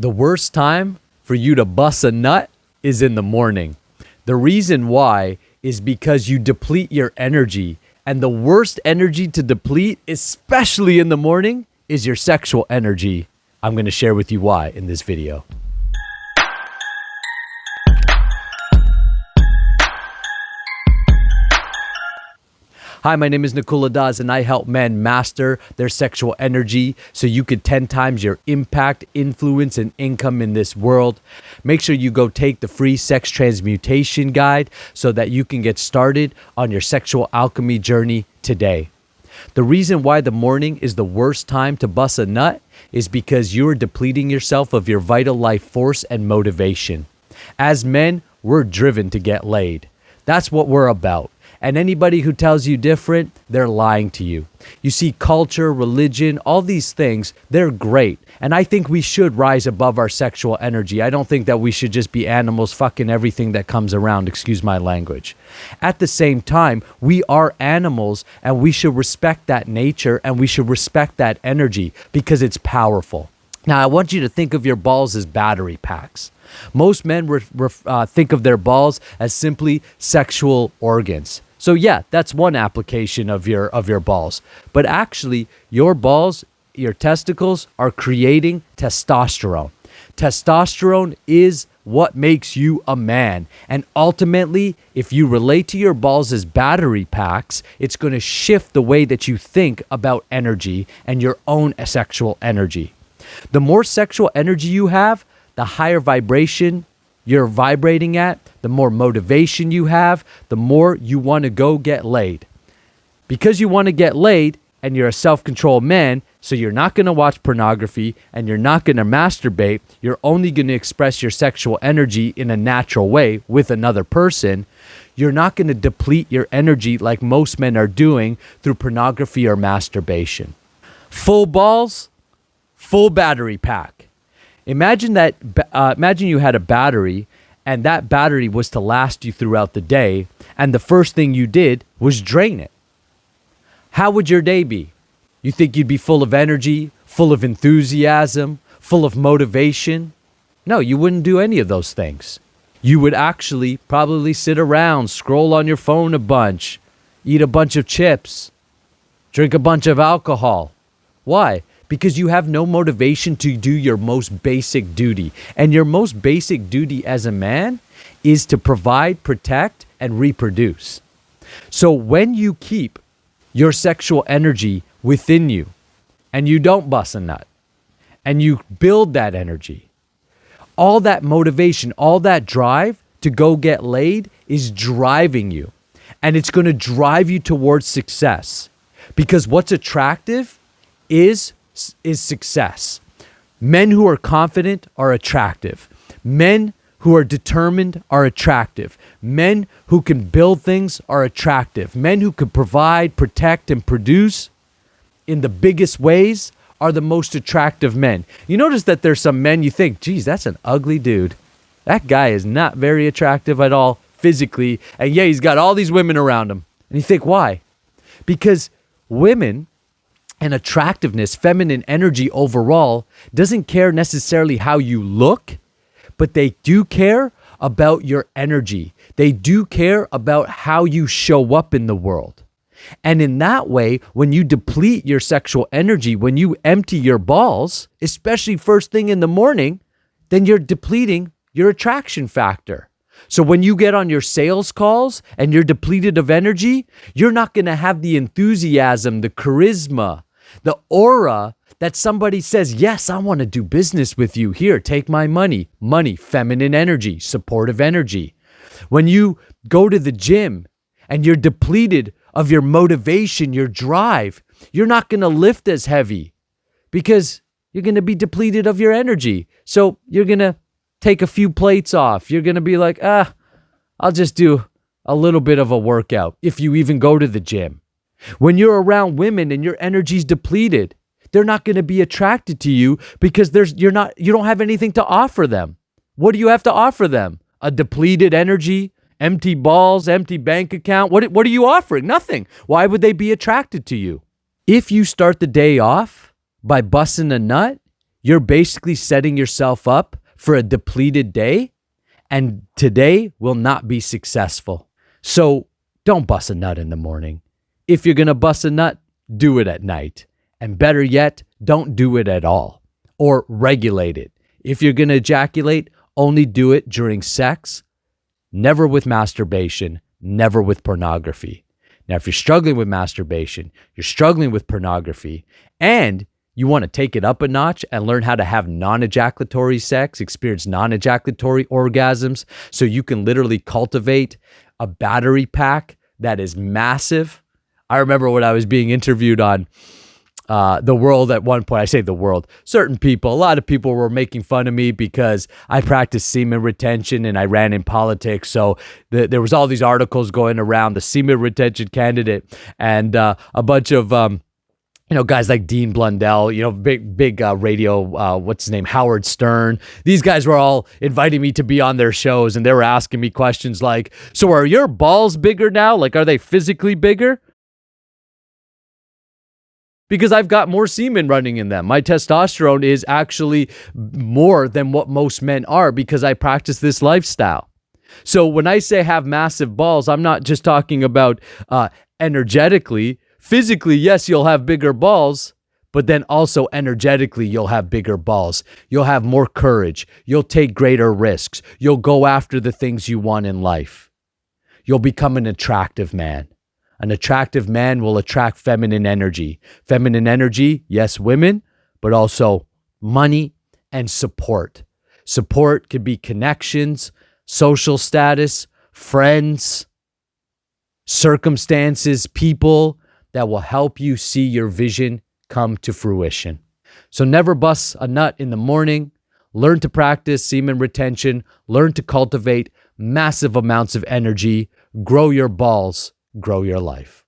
The worst time for you to bust a nut is in the morning. The reason why is because you deplete your energy. And the worst energy to deplete, especially in the morning, is your sexual energy. I'm going to share with you why in this video. Hi, my name is Nakula, and I help men master their sexual energy so you could 10 times your impact, influence, and income in this world. Make sure you go take the free sex transmutation guide so that you can get started on your sexual alchemy journey today. The reason why the morning is the worst time to bust a nut is because you are depleting yourself of your vital life force and motivation. As men, we're driven to get laid. That's what we're about. And anybody who tells you different, they're lying to you. You see, culture, religion, all these things, they're great. And I think we should rise above our sexual energy. I don't think that we should just be animals fucking everything that comes around, excuse my language. At the same time, we are animals and we should respect that nature and we should respect that energy because it's powerful. Now, I want you to think of your balls as battery packs. Most men think of their balls as simply sexual organs. So yeah, that's one application of your balls. But actually, your balls, your testicles are creating testosterone. Testosterone is what makes you a man. And ultimately, if you relate to your balls as battery packs, it's going to shift the way that you think about energy and your own sexual energy. The more sexual energy you have, the higher vibration you're vibrating at, the more motivation you have, the more you want to go get laid. Because you want to get laid and you're a self-controlled man, so you're not going to watch pornography and you're not going to masturbate, you're only going to express your sexual energy in a natural way with another person. You're not going to deplete your energy like most men are doing through pornography or masturbation. Full balls, full battery pack. Imagine you had a battery and that battery was to last you throughout the day and the first thing you did was drain it. How would your day be? You think you'd be full of energy, full of enthusiasm, full of motivation? No, you wouldn't do any of those things. You would actually probably sit around, scroll on your phone a bunch, eat a bunch of chips, drink a bunch of alcohol. Why? Because you have no motivation to do your most basic duty. And your most basic duty as a man is to provide, protect, and reproduce. So when you keep your sexual energy within you, and you don't bust a nut, and you build that energy, all that motivation, all that drive to go get laid is driving you. And it's going to drive you towards success. Because what's attractive is success. Men who are confident are attractive. Men who are determined are attractive. Men who can build things are attractive. Men who can provide, protect, and produce in the biggest ways are the most attractive men. You notice that there's some men you think, geez, that's an ugly dude. That guy is not very attractive at all physically. And yeah, he's got all these women around him. And you think, why? Because women and attractiveness, feminine energy overall, doesn't care necessarily how you look, but they do care about your energy. They do care about how you show up in the world. And in that way, when you deplete your sexual energy, when you empty your balls, especially first thing in the morning, then you're depleting your attraction factor. So when you get on your sales calls and you're depleted of energy, you're not going to have the enthusiasm, the charisma, the aura that somebody says, yes, I want to do business with you. Here, take my money. Money, feminine energy, supportive energy. When you go to the gym and you're depleted of your motivation, your drive, you're not going to lift as heavy because you're going to be depleted of your energy. So you're going to take a few plates off. You're going to be like, I'll just do a little bit of a workout if you even go to the gym. When you're around women and your energy's depleted, they're not going to be attracted to you because you don't have anything to offer them. What do you have to offer them? A depleted energy, empty balls, empty bank account. What are you offering? Nothing. Why would they be attracted to you? If you start the day off by busting a nut, you're basically setting yourself up for a depleted day, and today will not be successful. So don't bust a nut in the morning. If you're going to bust a nut, do it at night. And better yet, don't do it at all, or regulate it. If you're going to ejaculate, only do it during sex, never with masturbation, never with pornography. Now, if you're struggling with masturbation, you're struggling with pornography, and you want to take it up a notch and learn how to have non-ejaculatory sex, experience non-ejaculatory orgasms, so you can literally cultivate a battery pack that is massive. I remember when I was being interviewed on The World at one point. I say The World. Certain people, a lot of people were making fun of me because I practiced semen retention and I ran in politics. So there was all these articles going around, the semen retention candidate, and a bunch of guys like Dean Blundell, big radio, what's his name, Howard Stern. These guys were all inviting me to be on their shows, and they were asking me questions like, so are your balls bigger now? Like, are they physically bigger? Because I've got more semen running in them. My testosterone is actually more than what most men are because I practice this lifestyle. So when I say have massive balls, I'm not just talking about energetically. Physically, yes, you'll have bigger balls, but then also energetically, you'll have bigger balls. You'll have more courage. You'll take greater risks. You'll go after the things you want in life. You'll become an attractive man. An attractive man will attract feminine energy. Feminine energy, yes, women, but also money and support. Support could be connections, social status, friends, circumstances, people that will help you see your vision come to fruition. So never bust a nut in the morning. Learn to practice semen retention. Learn to cultivate massive amounts of energy. Grow your balls. Grow your life.